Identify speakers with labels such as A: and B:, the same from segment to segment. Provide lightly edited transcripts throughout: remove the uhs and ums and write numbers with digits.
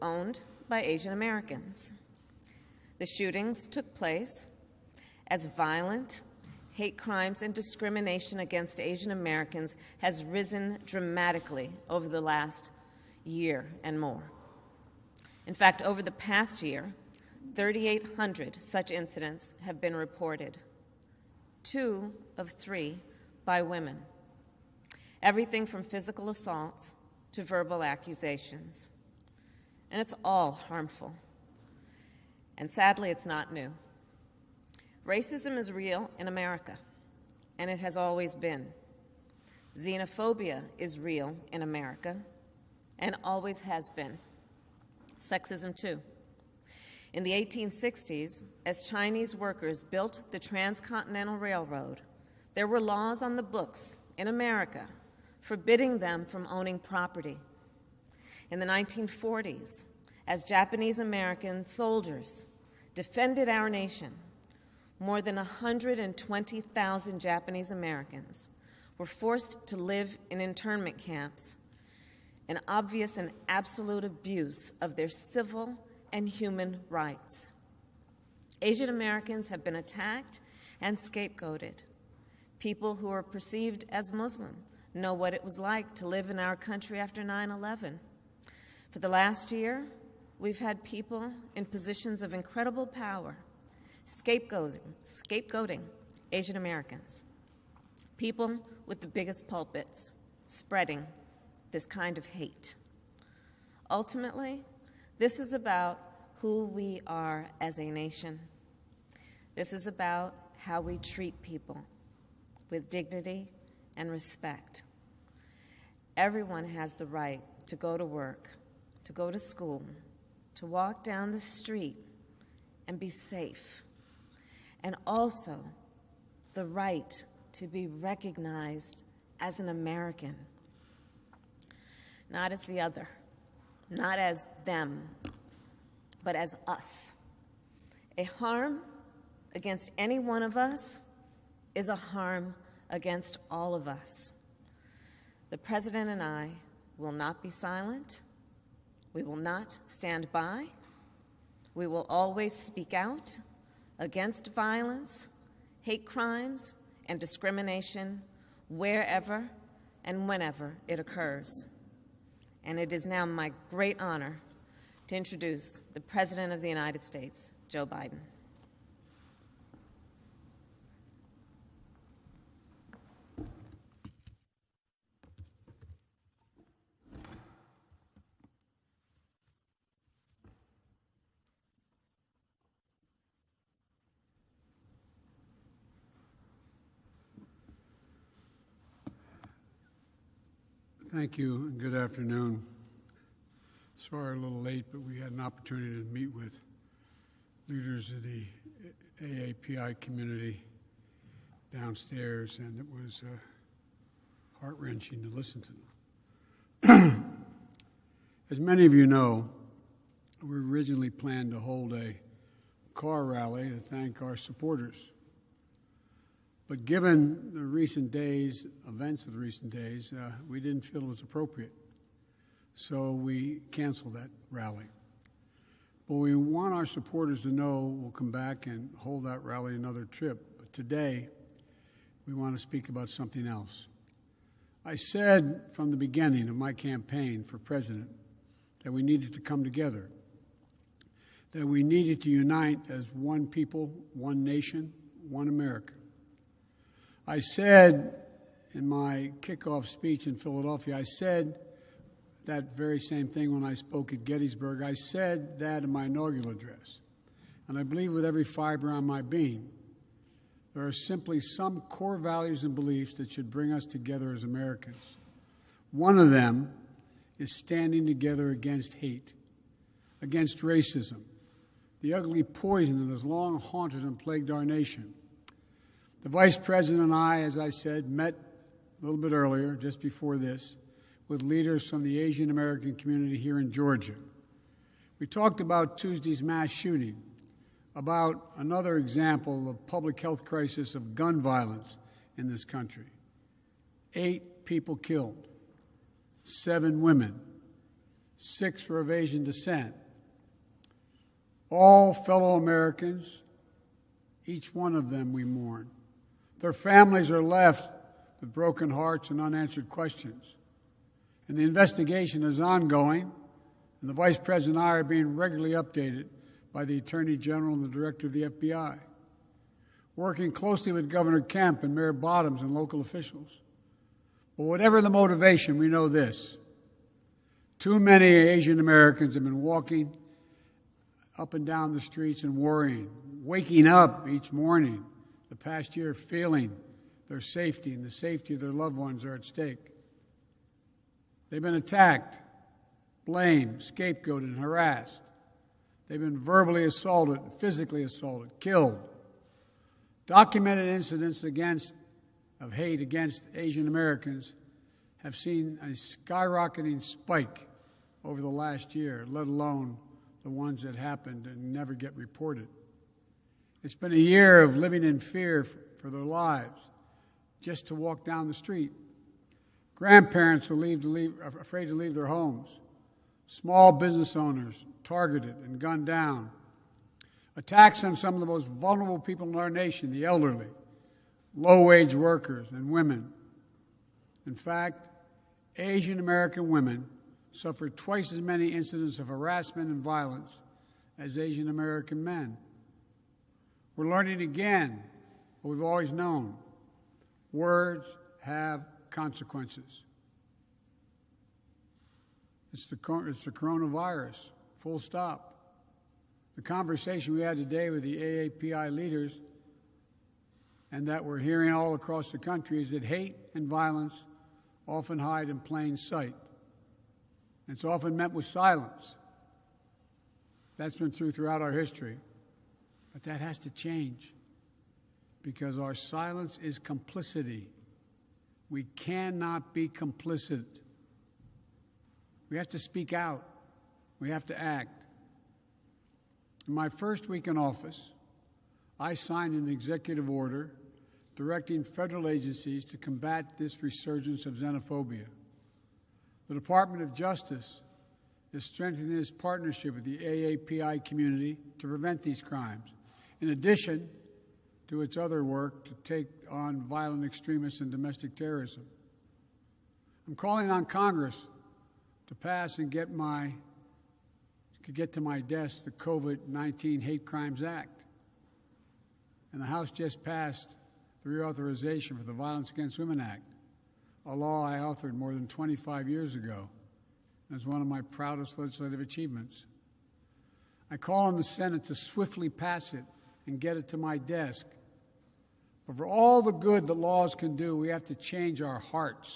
A: owned by Asian Americans. The shootings took place as violent hate crimes and discrimination against Asian Americans has risen dramatically over the last year and more. In fact, over the past year, 3,800 such incidents have been reported, 2 of 3 by women. Everything from physical assaults to verbal accusations. And it's all harmful. And sadly, it's not new. Racism is real in America, and it has always been. Xenophobia is real in America, and always has been. Sexism, too. In the 1860s, as Chinese workers built the Transcontinental Railroad, there were laws on the books in America forbidding them from owning property. In the 1940s, as Japanese American soldiers defended our nation, more than 120,000 Japanese Americans were forced to live in internment camps, an obvious and absolute abuse of their civil and human rights. Asian Americans have been attacked and scapegoated. People who are perceived as Muslim know what it was like to live in our country after 9/11. For the last year, we've had people in positions of incredible power scapegoating Asian Americans, people with the biggest pulpits spreading this kind of hate. Ultimately, this is about who we are as a nation. This is about how we treat people with dignity and respect. Everyone has the right to go to work, to go to school, to walk down the street and be safe, and also the right to be recognized as an American, not as the other, not as them, but as us. A harm against any one of us is a harm against all of us. The President and I will not be silent. We will not stand by. We will always speak out against violence, hate crimes, and discrimination wherever and whenever it occurs. And it is now my great honor to introduce the President of the United States, Joe Biden.
B: Thank you, and good afternoon. Sorry a little late, but we had an opportunity to meet with leaders of the AAPI community downstairs, and it was heart-wrenching to listen to them. As many of you know, we originally planned to hold a car rally to thank our supporters. But given the events of the recent days, we didn't feel it was appropriate. So we canceled that rally. But we want our supporters to know we'll come back and hold that rally another trip. But today, we want to speak about something else. I said from the beginning of my campaign for president that we needed to come together, that we needed to unite as one people, one nation, one America. I said in my kickoff speech in Philadelphia, I said that very same thing when I spoke at Gettysburg. I said that in my inaugural address. And I believe with every fiber on my being, there are simply some core values and beliefs that should bring us together as Americans. One of them is standing together against hate, against racism, the ugly poison that has long haunted and plagued our nation. The Vice President and I, as I said, met a little bit earlier, just before this, with leaders from the Asian American community here in Georgia. We talked about Tuesday's mass shooting, about another example of public health crisis of gun violence in this country. 8 people killed, 7 women, 6 were of Asian descent. All fellow Americans, each one of them we mourn. Their families are left with broken hearts and unanswered questions. And the investigation is ongoing, and the Vice President and I are being regularly updated by the Attorney General and the Director of the FBI, working closely with Governor Kemp and Mayor Bottoms and local officials. But whatever the motivation, we know this. Too many Asian Americans have been walking up and down the streets and worrying, waking up each morning the past year feeling their safety and the safety of their loved ones are at stake. They've been attacked, blamed, scapegoated, and harassed. They've been verbally assaulted, physically assaulted, killed. Documented incidents of hate against Asian Americans have seen a skyrocketing spike over the last year, let alone the ones that happened and never get reported. It's been a year of living in fear for their lives, just to walk down the street. Grandparents are afraid to leave their homes. Small business owners targeted and gunned down. Attacks on some of the most vulnerable people in our nation, the elderly, low-wage workers, and women. In fact, Asian American women suffer twice as many incidents of harassment and violence as Asian American men. We're learning again what we've always known. Words have consequences. It's the coronavirus, full stop. The conversation we had today with the AAPI leaders and that we're hearing all across the country is that hate and violence often hide in plain sight. It's often met with silence. That's been true throughout our history. But that has to change because our silence is complicity. We cannot be complicit. We have to speak out. We have to act. In my first week in office, I signed an executive order directing federal agencies to combat this resurgence of xenophobia. The Department of Justice is strengthening its partnership with the AAPI community to prevent these crimes, in addition to its other work to take on violent extremists and domestic terrorism. I'm calling on Congress to pass and get to my desk the COVID-19 Hate Crimes Act. And the House just passed the reauthorization for the Violence Against Women Act, a law I authored more than 25 years ago as one of my proudest legislative achievements. I call on the Senate to swiftly pass it and get it to my desk. But for all the good that laws can do, we have to change our hearts.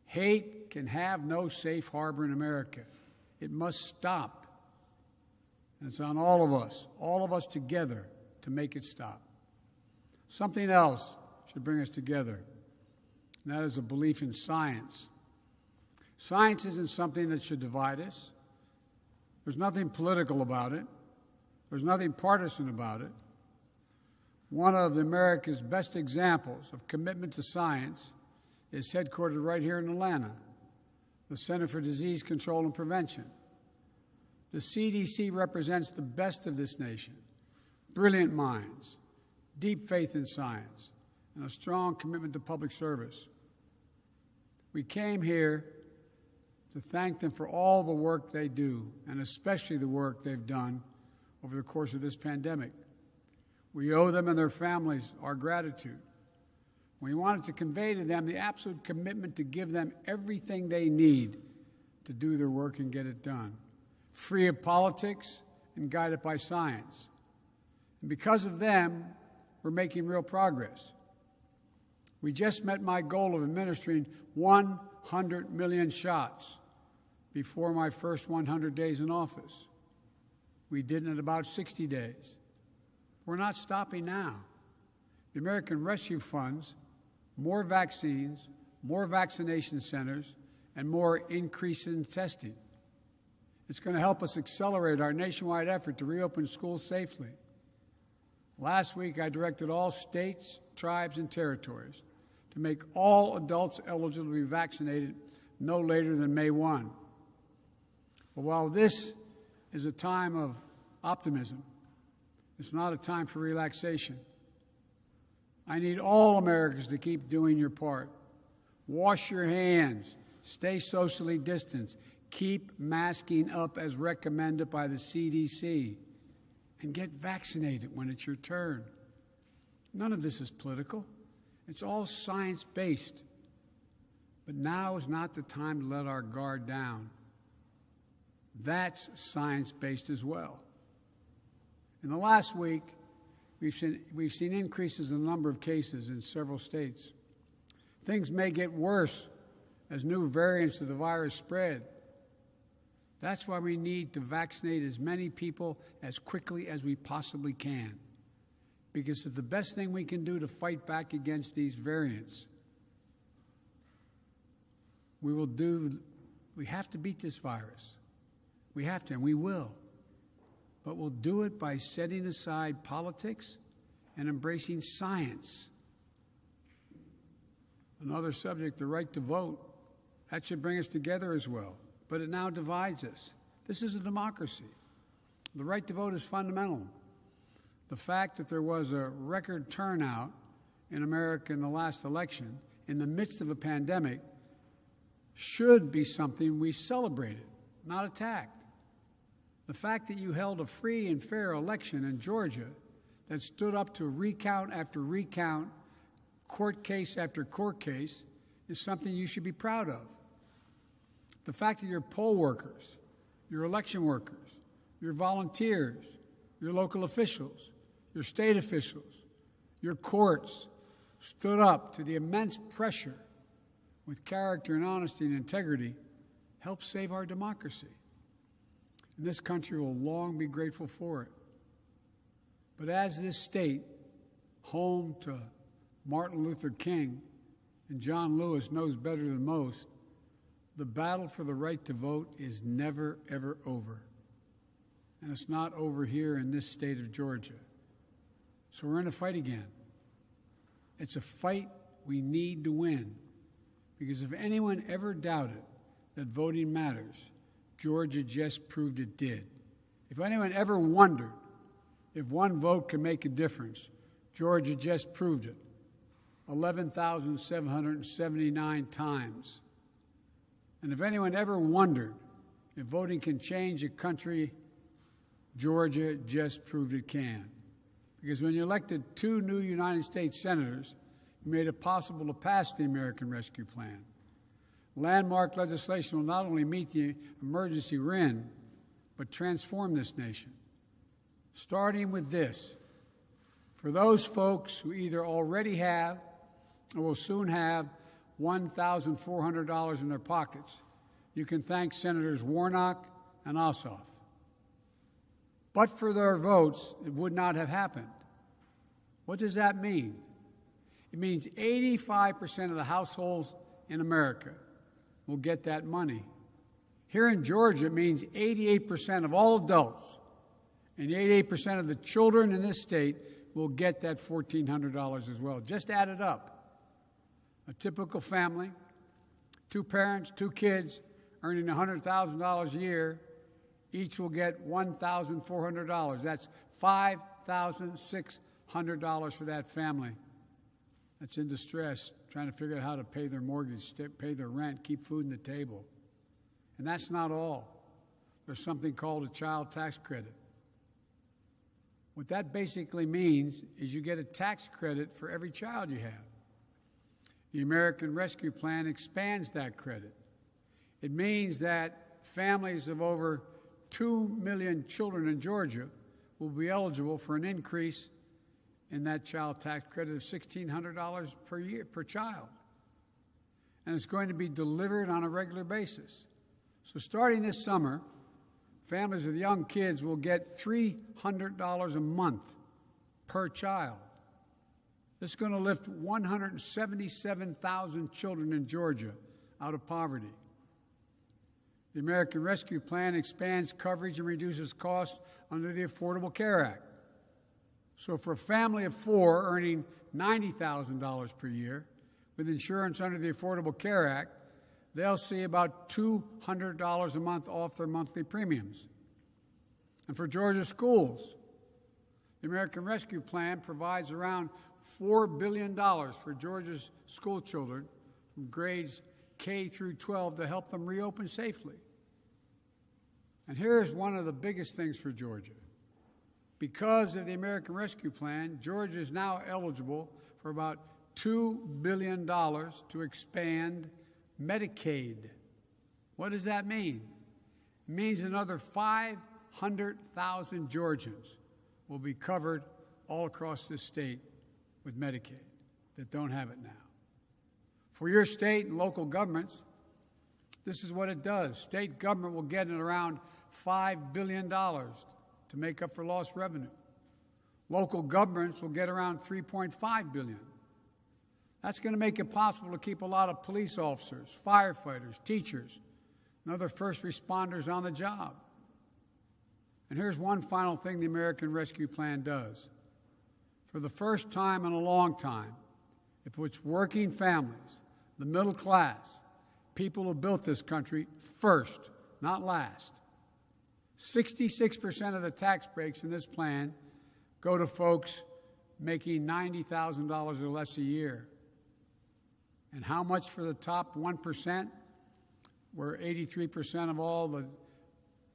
B: Hate can have no safe harbor in America. It must stop. And it's on all of us together, to make it stop. Something else should bring us together, and that is a belief in science. Science isn't something that should divide us. There's nothing political about it. There's nothing partisan about it. One of America's best examples of commitment to science is headquartered right here in Atlanta, the Center for Disease Control and Prevention. The CDC represents the best of this nation, brilliant minds, deep faith in science, and a strong commitment to public service. We came here to thank them for all the work they do, and especially the work they've done over the course of this pandemic. We owe them and their families our gratitude. We wanted to convey to them the absolute commitment to give them everything they need to do their work and get it done, free of politics and guided by science. And because of them, we're making real progress. We just met my goal of administering 100 million shots before my first 100 days in office. We did it in about 60 days. We're not stopping now. The American Rescue Funds, more vaccines, more vaccination centers, and more increase in testing. It's going to help us accelerate our nationwide effort to reopen schools safely. Last week, I directed all states, tribes, and territories to make all adults eligible to be vaccinated no later than May 1. But while this is a time of optimism, it's not a time for relaxation. I need all Americans to keep doing your part. Wash your hands. Stay socially distanced. Keep masking up as recommended by the CDC. And get vaccinated when it's your turn. None of this is political. It's all science-based. But now is not the time to let our guard down. That's science-based as well. In the last week, we've seen increases in the number of cases in several states. Things may get worse as new variants of the virus spread. That's why we need to vaccinate as many people as quickly as we possibly can, because it's the best thing we can do to fight back against these variants. We have to beat this virus. We have to, and we will. But we'll do it by setting aside politics and embracing science. Another subject, the right to vote. That should bring us together as well. But it now divides us. This is a democracy. The right to vote is fundamental. The fact that there was a record turnout in America in the last election, in the midst of a pandemic, should be something we celebrated, not attacked. The fact that you held a free and fair election in Georgia that stood up to recount after recount, court case after court case, is something you should be proud of. The fact that your poll workers, your election workers, your volunteers, your local officials, your state officials, your courts stood up to the immense pressure with character and honesty and integrity helped save our democracy. And this country will long be grateful for it. But as this state, home to Martin Luther King and John Lewis, knows better than most, the battle for the right to vote is never, ever over. And it's not over here in this state of Georgia. So we're in a fight again. It's a fight we need to win. Because if anyone ever doubted that voting matters, Georgia just proved it did. If anyone ever wondered if one vote could make a difference, Georgia just proved it. 11,779 times. And if anyone ever wondered if voting can change a country, Georgia just proved it can. Because when you elected 2 new United States senators, you made it possible to pass the American Rescue Plan. Landmark legislation will not only meet the emergency we're in, but transform this nation. Starting with this, for those folks who either already have or will soon have $1,400 in their pockets, you can thank Senators Warnock and Ossoff. But for their votes, it would not have happened. What does that mean? It means 85% of the households in America will get that money. Here in Georgia, it means 88% of all adults and 88% of the children in this state will get that $1,400 as well. Just add it up. A typical family, 2 parents, 2 kids, earning $100,000 a year, each will get $1,400. That's $5,600 for that family that's in distress, trying to figure out how to pay their mortgage, pay their rent, keep food on the table. And that's not all. There's something called a child tax credit. What that basically means is you get a tax credit for every child you have. The American Rescue Plan expands that credit. It means that families of over 2 million children in Georgia will be eligible for an increase in that child tax credit of $1,600 per year, per child. And it's going to be delivered on a regular basis. So starting this summer, families with young kids will get $300 a month per child. This is going to lift 177,000 children in Georgia out of poverty. The American Rescue Plan expands coverage and reduces costs under the Affordable Care Act. So for a family of 4 earning $90,000 per year with insurance under the Affordable Care Act, they'll see about $200 a month off their monthly premiums. And for Georgia schools, the American Rescue Plan provides around $4 billion for Georgia's school children from grades K through 12 to help them reopen safely. And here's one of the biggest things for Georgia. Because of the American Rescue Plan, Georgia is now eligible for about $2 billion to expand Medicaid. What does that mean? It means another 500,000 Georgians will be covered all across this state with Medicaid that don't have it now. For your state and local governments, this is what it does. State government will get around $5 billion to make up for lost revenue. Local governments will get around $3.5 billion. That's going to make it possible to keep a lot of police officers, firefighters, teachers, and other first responders on the job. And here's one final thing the American Rescue Plan does. For the first time in a long time, it puts working families, the middle class, people who built this country first, not last. 66% of the tax breaks in this plan go to folks making $90,000 or less a year. And how much for the top 1%, where 83% of all the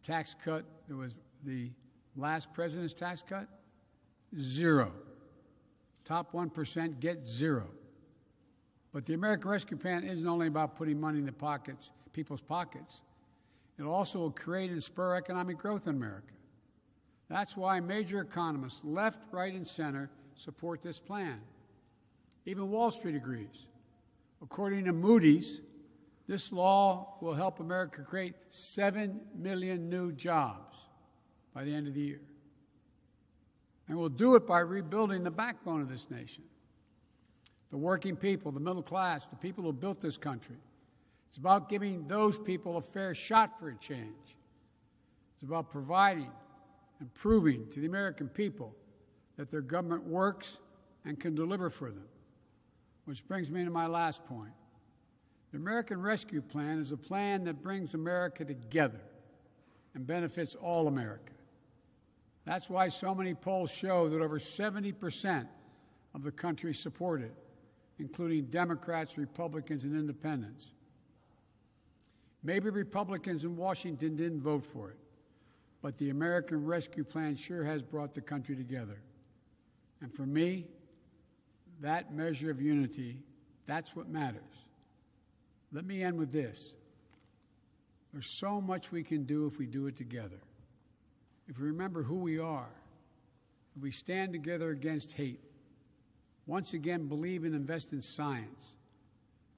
B: tax cut, there was the last president's tax cut? Zero. Top 1% get zero. But the American Rescue Plan isn't only about putting money in the pockets, people's pockets. It also will create and spur economic growth in America. That's why major economists, left, right, and center, support this plan. Even Wall Street agrees. According to Moody's, this law will help America create 7 million new jobs by the end of the year. And we'll do it by rebuilding the backbone of this nation. The working people, the middle class, the people who built this country. It's about giving those people a fair shot for a change. It's about providing and proving to the American people that their government works and can deliver for them. Which brings me to my last point. The American Rescue Plan is a plan that brings America together and benefits all America. That's why so many polls show that over 70% of the country support it, including Democrats, Republicans, and independents. Maybe Republicans in Washington didn't vote for it, but the American Rescue Plan sure has brought the country together. And for me, that measure of unity, that's what matters. Let me end with this. There's so much we can do if we do it together. If we remember who we are, if we stand together against hate, once again believe and invest in science,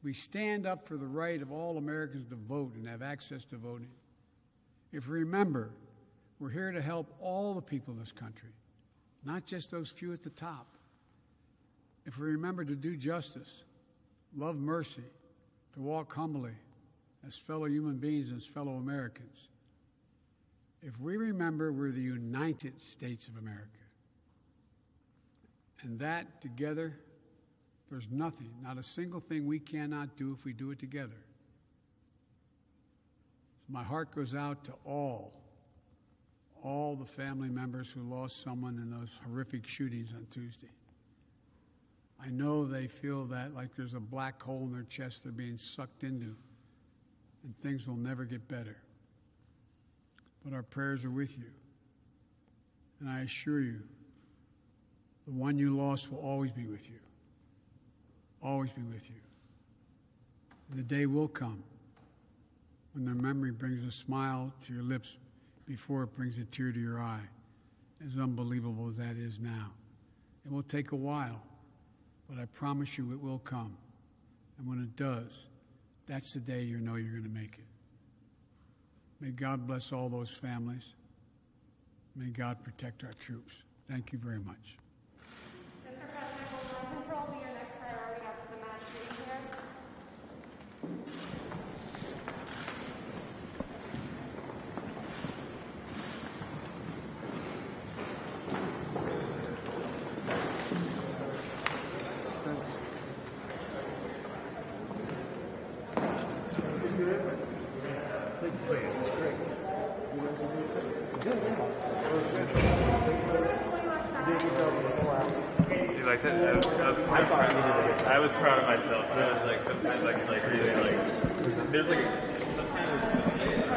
B: we stand up for the right of all Americans to vote and have access to voting. If we remember, we're here to help all the people in this country, not just those few at the top. If we remember to do justice, love mercy, to walk humbly as fellow human beings and as fellow Americans. If we remember we're the United States of America, and that together, there's nothing, not a single thing we cannot do if we do it together. So my heart goes out to all the family members who lost someone in those horrific shootings on Tuesday. I know they feel that like there's a black hole in their chest they're being sucked into, and things will never get better. But our prayers are with you. And I assure you, the one you lost will always be with you. Always be with you. And the day will come when their memory brings a smile to your lips before it brings a tear to your eye, as unbelievable as that is now. It will take a while, but I promise you it will come. And when it does, that's the day you know you're going to make it. May God bless all those families. May God protect our troops. Thank you very much.
C: Mr. President, will gun control be your next priority after the mass shooting here?
D: You like that? I was proud of myself. I was like, sometimes I could like really like. There's like sometimes